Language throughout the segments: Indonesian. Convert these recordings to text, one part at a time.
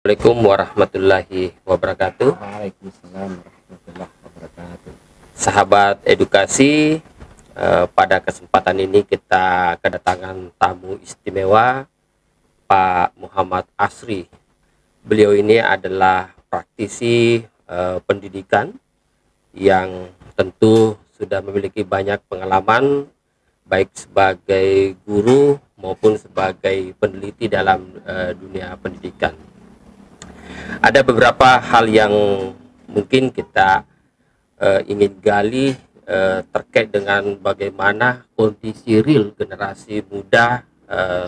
Assalamualaikum warahmatullahi wabarakatuh. Waalaikumsalam warahmatullahi wabarakatuh. Sahabat edukasi, pada kesempatan ini kita kedatangan tamu istimewa, Pak Muhammad Asri. Beliau ini adalah praktisi pendidikan yang tentu sudah memiliki banyak pengalaman baik sebagai guru maupun sebagai peneliti dalam dunia pendidikan. Ada beberapa hal yang mungkin kita ingin gali terkait dengan bagaimana kondisi real generasi muda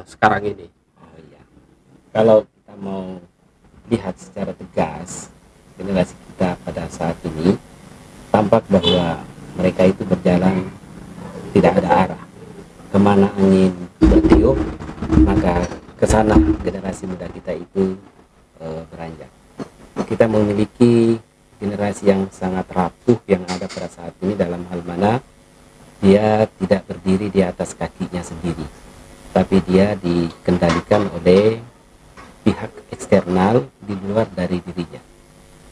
sekarang ini. Oh iya, kalau kita mau lihat secara tegas generasi kita pada saat ini, tampak bahwa mereka itu berjalan tidak ada arah. Kemana angin bertiup, maka ke sana generasi muda kita itu beranjak. Kita memiliki generasi yang sangat rapuh yang ada pada saat ini, dalam hal mana dia tidak berdiri di atas kakinya sendiri, tapi dia dikendalikan oleh pihak eksternal di luar dari dirinya.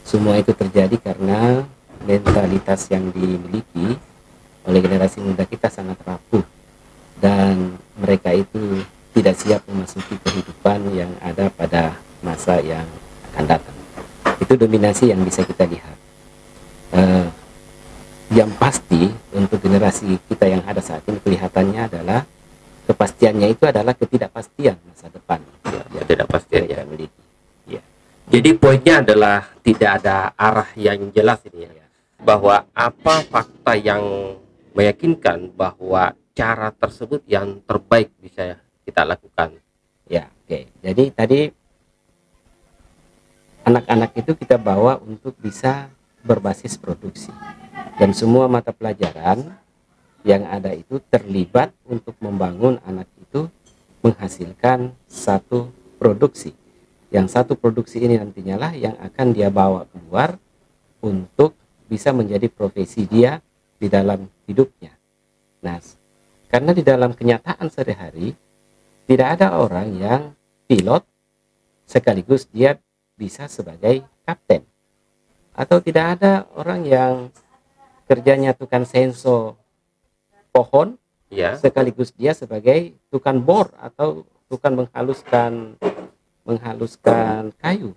Semua itu terjadi karena mentalitas yang dimiliki oleh generasi muda kita sangat rapuh, dan mereka itu tidak siap memasuki kehidupan yang ada pada masa yang akan datang. Itu dominasi yang bisa kita lihat. Yang pasti untuk generasi kita yang ada saat ini kelihatannya adalah kepastiannya itu adalah ketidakpastian masa depan. Ketidakpastian ya. Miliki. Ya. Jadi poinnya adalah tidak ada arah yang jelas ini ya. Bahwa apa fakta yang meyakinkan bahwa cara tersebut yang terbaik bisa kita lakukan. Ya, oke. Jadi tadi anak-anak itu kita bawa untuk bisa berbasis produksi, dan semua mata pelajaran yang ada itu terlibat untuk membangun anak itu menghasilkan satu produksi. Yang satu produksi ini nantinya lah yang akan dia bawa keluar untuk bisa menjadi profesi dia di dalam hidupnya. Nah, karena di dalam kenyataan sehari-hari tidak ada orang yang pilot sekaligus dia bisa sebagai kapten, atau tidak ada orang yang kerjanya tukang senso pohon Ya. sekaligus dia sebagai tukang bor atau tukang menghaluskan kayu.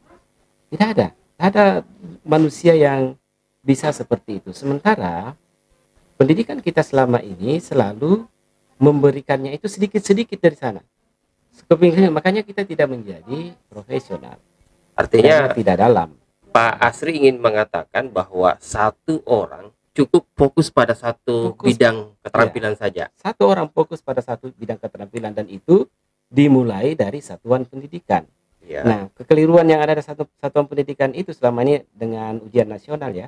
Tidak ada manusia yang bisa seperti itu. Sementara pendidikan kita selama ini selalu memberikannya itu sedikit-sedikit dari sana. Makanya kita tidak menjadi profesional. Artinya tidak dalam. Pak Asri ingin mengatakan bahwa satu orang cukup fokus pada satu bidang keterampilan saja. Satu orang fokus pada satu bidang keterampilan, dan itu dimulai dari satuan pendidikan. Ya. Nah, kekeliruan yang ada di satuan pendidikan itu selama ini dengan ujian nasional ya.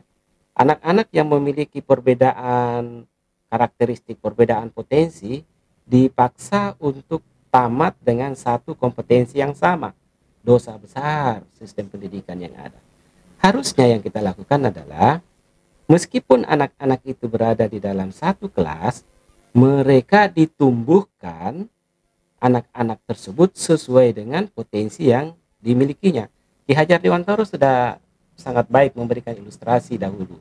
Anak-anak yang memiliki perbedaan karakteristik, perbedaan potensi dipaksa untuk tamat dengan satu kompetensi yang sama. Dosa besar sistem pendidikan yang ada. Harusnya yang kita lakukan adalah, meskipun anak-anak itu berada di dalam satu kelas, mereka ditumbuhkan anak-anak tersebut sesuai dengan potensi yang dimilikinya. Ki Hajar Dewantara sudah sangat baik memberikan ilustrasi dahulu,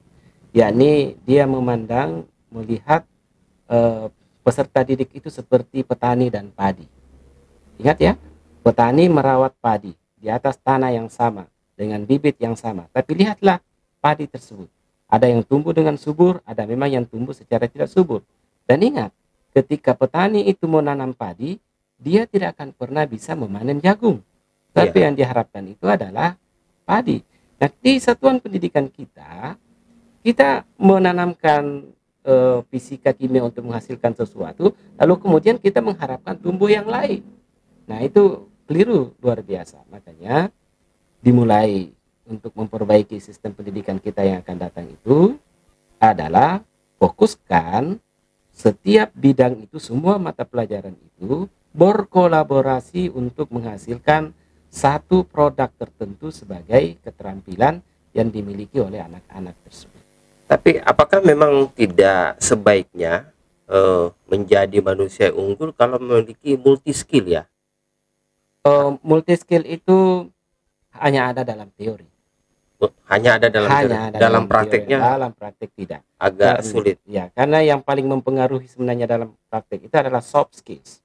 yakni dia melihat peserta didik itu seperti petani dan padi. Ingat ya, petani merawat padi di atas tanah yang sama dengan bibit yang sama, tapi lihatlah padi tersebut, ada yang tumbuh dengan subur, ada memang yang tumbuh secara tidak subur. Dan ingat, ketika petani itu mau nanam padi, dia tidak akan pernah bisa memanen jagung, tapi yang diharapkan itu adalah padi. Nah, di satuan pendidikan kita menanamkan fisika kimia untuk menghasilkan sesuatu, lalu kemudian kita mengharapkan tumbuh yang lain. Nah, itu keliru luar biasa. Makanya dimulai untuk memperbaiki sistem pendidikan kita yang akan datang itu adalah fokuskan setiap bidang itu, semua mata pelajaran itu berkolaborasi untuk menghasilkan satu produk tertentu sebagai keterampilan yang dimiliki oleh anak-anak tersebut. Tapi apakah memang tidak sebaiknya menjadi manusia unggul kalau memiliki multi skill ya? Multi skill itu hanya ada dalam teori. Hanya ada dalam teori. Hanya ada Dalam teori. prakteknya Dalam praktek tidak. agak sulit. Ya, karena yang paling mempengaruhi sebenarnya dalam praktek itu adalah soft skills.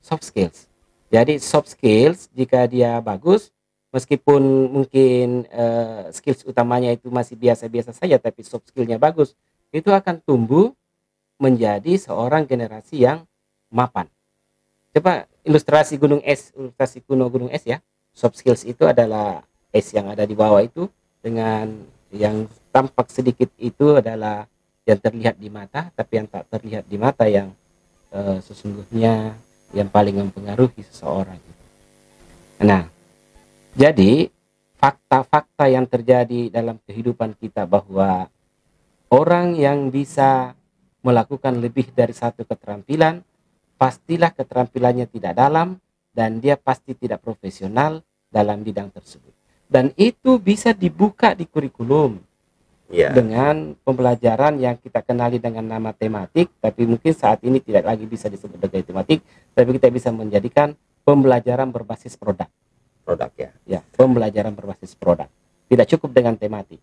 Soft skills. Jadi soft skills jika dia bagus, meskipun mungkin skills utamanya itu masih biasa-biasa saja, tapi soft skillnya bagus, itu akan tumbuh menjadi seorang generasi yang mapan. Coba ilustrasi gunung es, ilustrasi kuno gunung es ya. Soft skills itu adalah es yang ada di bawah itu, dengan yang tampak sedikit itu adalah yang terlihat di mata, tapi yang tak terlihat di mata yang sesungguhnya yang paling mempengaruhi seseorang. Nah, jadi fakta-fakta yang terjadi dalam kehidupan kita bahwa orang yang bisa melakukan lebih dari satu keterampilan, pastilah keterampilannya tidak dalam dan dia pasti tidak profesional dalam bidang tersebut. Dan itu bisa dibuka di kurikulum dengan pembelajaran yang kita kenali dengan nama tematik, tapi mungkin saat ini tidak lagi bisa disebut sebagai tematik, tapi kita bisa menjadikan pembelajaran berbasis produk. Produk ya. Ya, pembelajaran berbasis produk. Tidak cukup dengan tematik,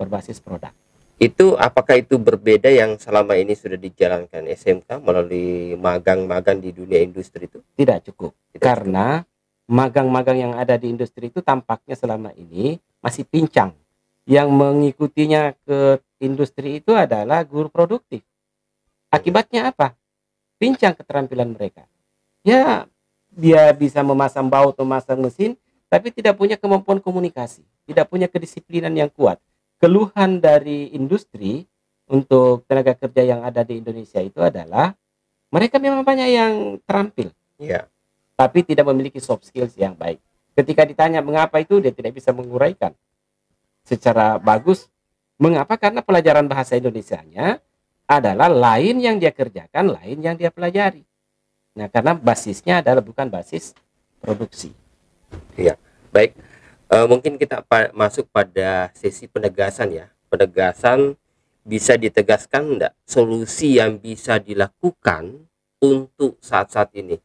berbasis produk. Itu apakah itu berbeda yang selama ini sudah dijalankan SMK melalui magang-magang di dunia industri itu? Tidak cukup. Karena magang-magang yang ada di industri itu tampaknya selama ini masih pincang. Yang mengikutinya ke industri itu adalah guru produktif. Akibatnya apa? Pincang keterampilan mereka. Ya, dia bisa memasang baut, memasang mesin, tapi tidak punya kemampuan komunikasi, tidak punya kedisiplinan yang kuat. Keluhan dari industri untuk tenaga kerja yang ada di Indonesia itu adalah mereka memang banyak yang terampil, tapi tidak memiliki soft skills yang baik. Ketika ditanya mengapa itu, dia tidak bisa menguraikan secara bagus. Mengapa? Karena pelajaran bahasa Indonesianya adalah lain yang dia kerjakan, lain yang dia pelajari. Nah, karena basisnya adalah bukan basis produksi. Iya, baik. Mungkin kita masuk pada sesi penegasan ya. Penegasan bisa ditegaskan enggak solusi yang bisa dilakukan untuk saat-saat ini?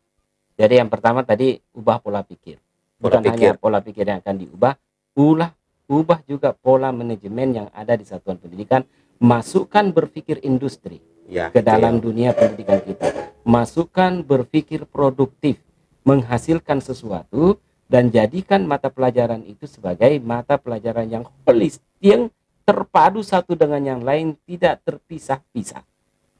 Jadi yang pertama tadi ubah pola pikir. Bukan hanya pola pikir yang akan diubah, ubah juga pola manajemen yang ada di satuan pendidikan. Masukkan berpikir industri ke dalam dunia pendidikan kita. Masukkan berpikir produktif, menghasilkan sesuatu, dan jadikan mata pelajaran itu sebagai mata pelajaran yang holistik, yang terpadu satu dengan yang lain, tidak terpisah-pisah.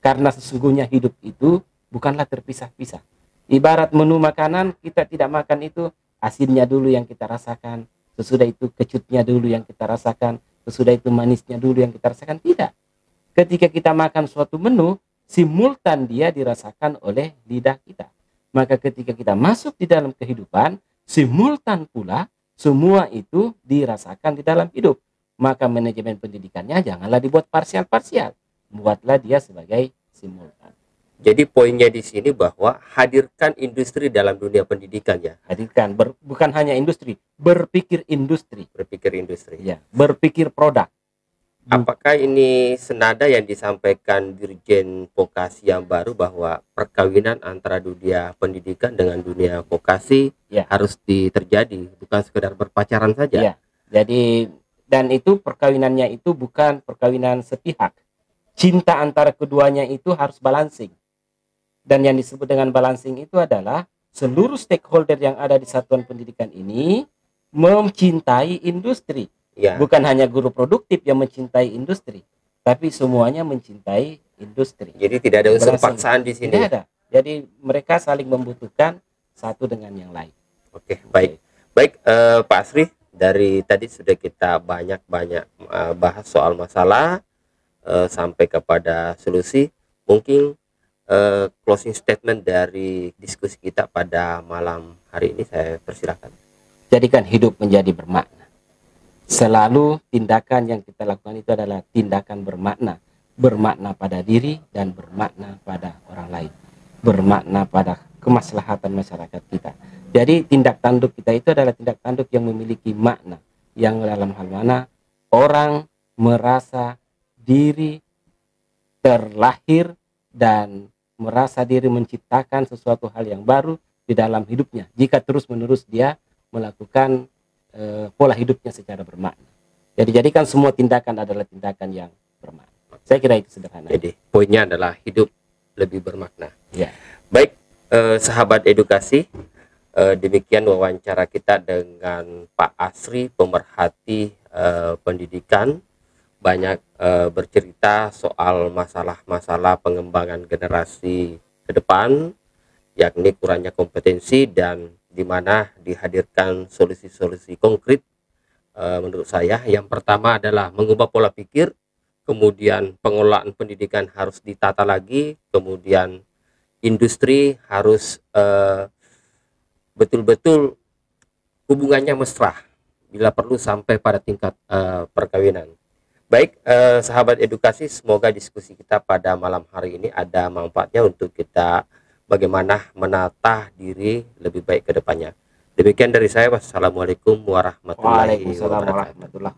Karena sesungguhnya hidup itu bukanlah terpisah-pisah. Ibarat menu makanan, kita tidak makan itu asinnya dulu yang kita rasakan, sesudah itu kecutnya dulu yang kita rasakan, sesudah itu manisnya dulu yang kita rasakan. Tidak. Ketika kita makan suatu menu, simultan dia dirasakan oleh lidah kita. Maka ketika kita masuk di dalam kehidupan, simultan pula semua itu dirasakan di dalam hidup. Maka manajemen pendidikannya janganlah dibuat parsial-parsial, buatlah dia sebagai simultan. Jadi poinnya di sini bahwa hadirkan industri dalam dunia pendidikan ya. Hadirkan, bukan hanya industri, berpikir industri. Berpikir industri. Ya, berpikir produk. Apakah ini senada yang disampaikan Dirjen Vokasi yang baru bahwa perkawinan antara dunia pendidikan dengan dunia vokasi harus terjadi, bukan sekedar berpacaran saja? Ya, jadi dan itu perkawinannya itu bukan perkawinan sepihak. Cinta antara keduanya itu harus balancing. Dan yang disebut dengan balancing itu adalah seluruh stakeholder yang ada di satuan pendidikan ini mencintai industri. Bukan hanya guru produktif yang mencintai industri, tapi semuanya mencintai industri. Jadi tidak ada unsur paksaan di sini. Tidak ada. Jadi mereka saling membutuhkan satu dengan yang lain. Oke, baik. Baik, Pak Asri, dari tadi sudah kita banyak-banyak bahas soal masalah sampai kepada solusi. Mungkin closing statement dari diskusi kita pada malam hari ini saya persilakan. Jadikan hidup menjadi bermakna. Selalu tindakan yang kita lakukan itu adalah tindakan bermakna. Bermakna pada diri dan bermakna pada orang lain. Bermakna pada kemaslahatan masyarakat kita. Jadi tindak tanduk kita itu adalah tindak tanduk yang memiliki makna. Yang dalam hal mana orang merasa diri terlahir dan merasa diri menciptakan sesuatu hal yang baru di dalam hidupnya. Jika terus-menerus dia melakukan pola hidupnya secara bermakna. Jadi jadikan semua tindakan adalah tindakan yang bermakna. Saya kira itu sederhana. Jadi poinnya adalah hidup lebih bermakna. Ya. Baik, sahabat edukasi, demikian wawancara kita dengan Pak Asri, pemerhati pendidikan, banyak bercerita soal masalah-masalah pengembangan generasi ke depan, yakni kurangnya kompetensi, dan di mana dihadirkan solusi-solusi konkret. Menurut saya yang pertama adalah mengubah pola pikir, kemudian pengelolaan pendidikan harus ditata lagi, kemudian industri harus betul-betul hubungannya mesra, bila perlu sampai pada tingkat perkawinan. Baik, sahabat edukasi, semoga diskusi kita pada malam hari ini ada manfaatnya untuk kita bagaimana menata diri lebih baik ke depannya. Demikian dari saya. Wassalamualaikum warahmatullahi Waalaikumsalam wabarakatuh. warahmatullahi